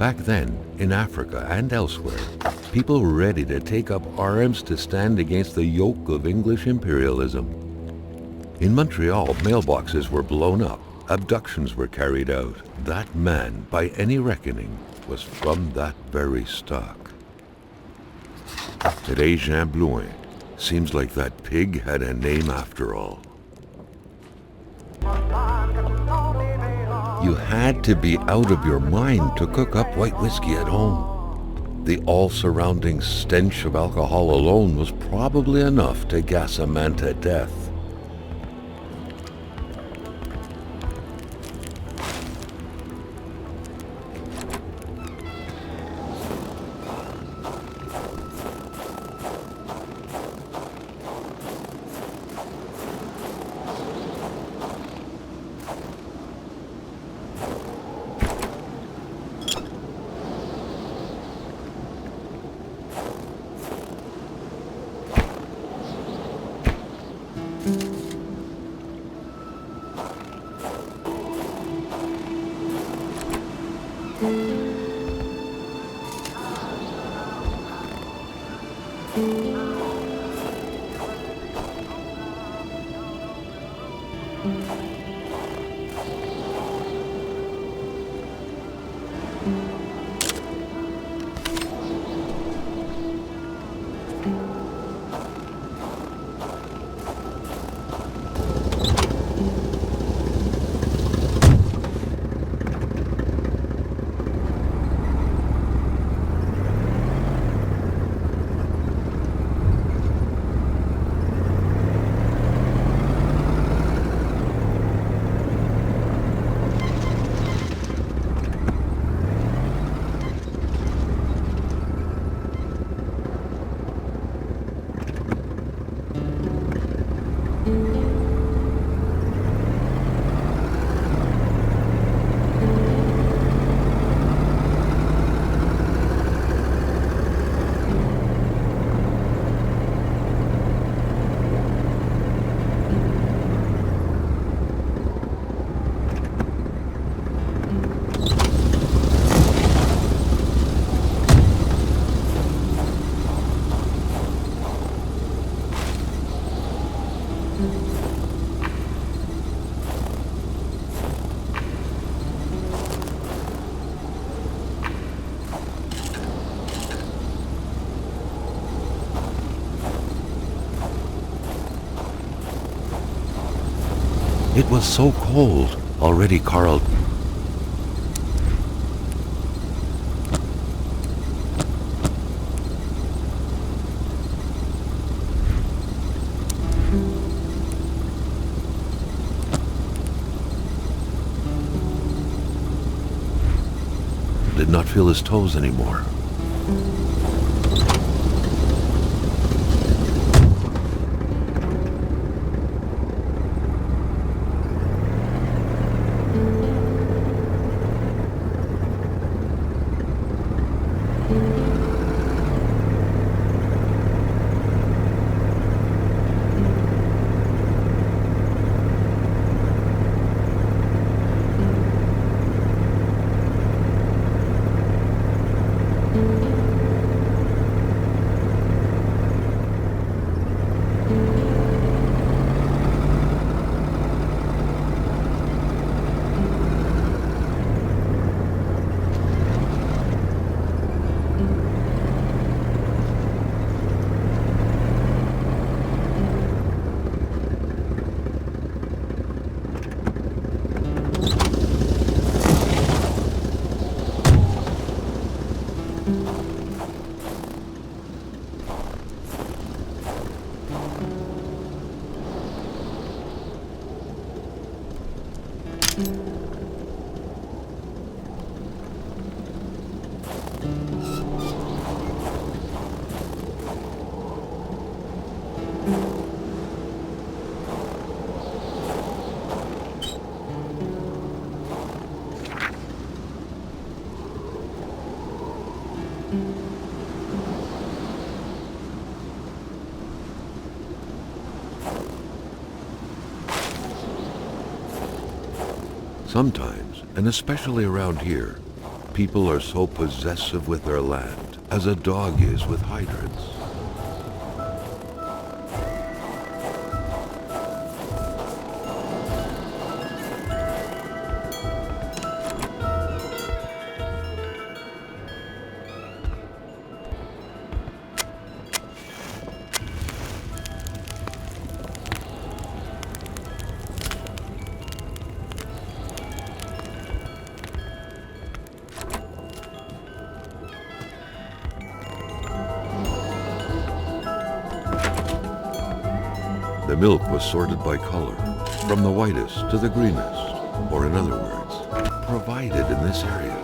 Back then, in Africa and elsewhere, people were ready to take up arms to stand against the yoke of English imperialism. In Montreal, mailboxes were blown up, abductions were carried out. That man, by any reckoning, was from that very stock. Today, Jean Blouin. Seems like that pig had a name after all. You had to be out of your mind to cook up white whiskey at home. The all-surrounding stench of alcohol alone was probably enough to gas a man to death. It was so cold. Already Carl did not feel his toes anymore. Sometimes, and especially around here, people are so possessive with their land as a dog is with hydrants. The milk was sorted by color, from the whitest to the greenest, or in other words, provided in this area.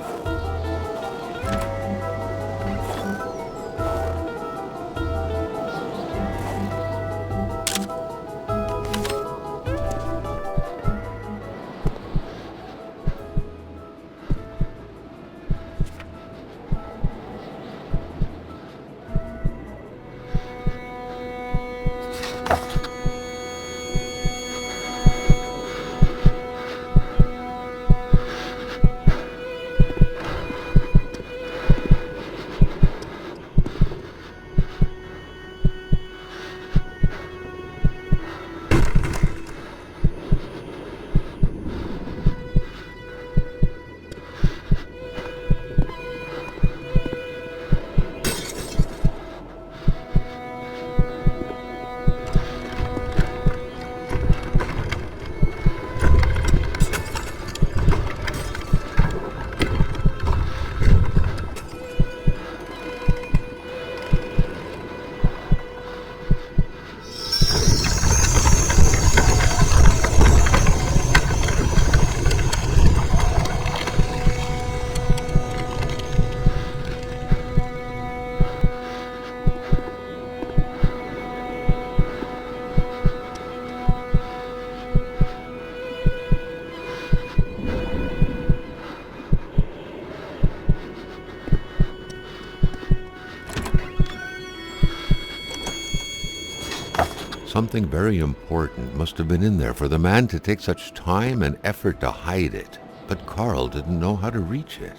Something very important must have been in there for the man to take such time and effort to hide it, but Carl didn't know how to reach it.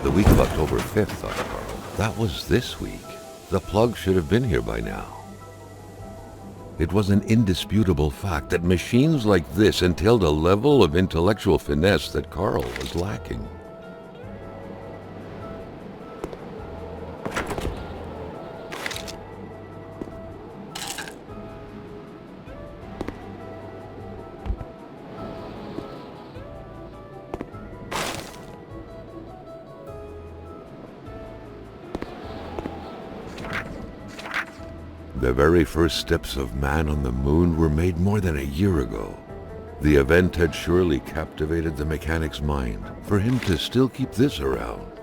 The week of October 5th, thought Carl. That was this week. The plug should have been here by now. It was an indisputable fact that machines like this entailed a level of intellectual finesse that Carl was lacking. The very first steps of man on the moon were made more than a year ago. The event had surely captivated the mechanic's mind for him to still keep this around.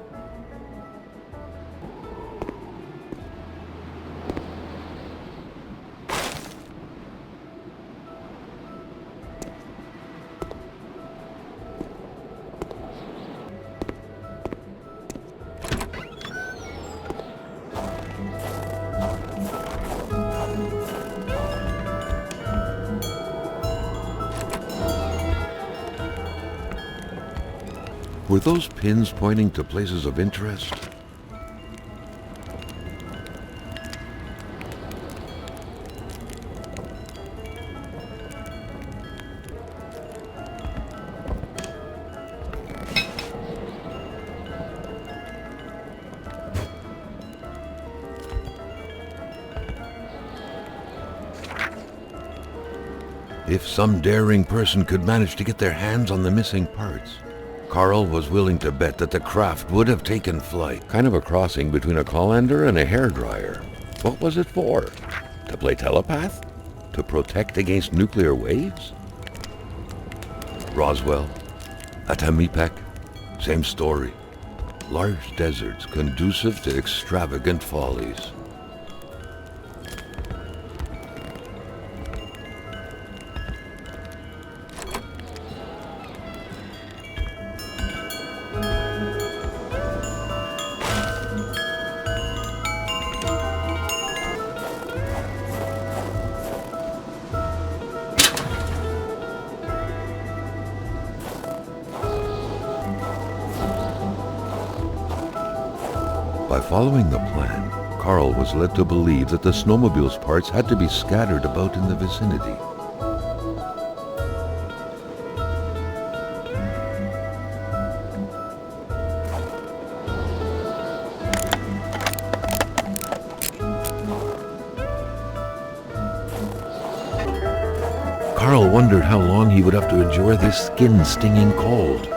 Were those pins pointing to places of interest? If some daring person could manage to get their hands on the missing parts, Carl was willing to bet that the craft would have taken flight. Kind of a crossing between a colander and a hairdryer. What was it for? To play telepath? To protect against nuclear waves? Roswell, Atamipek, same story. Large deserts conducive to extravagant follies. By following the plan, Carl was led to believe that the snowmobile's parts had to be scattered about in the vicinity. Carl wondered how long he would have to endure this skin-stinging cold.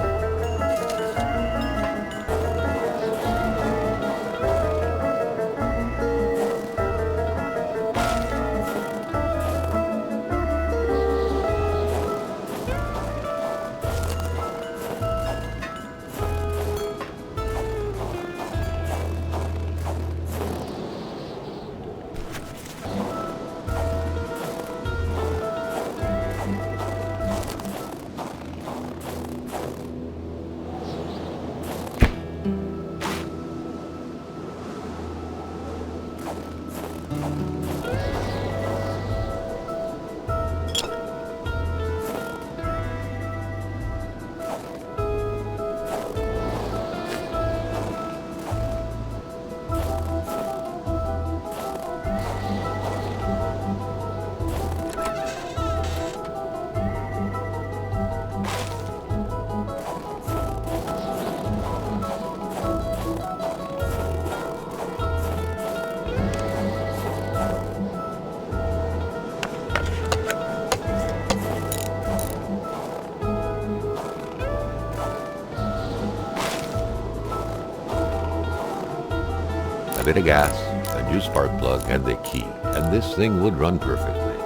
A bit of gas, a new spark plug, and the key, and this thing would run perfectly.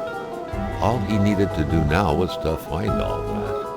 All he needed to do now was to find all that.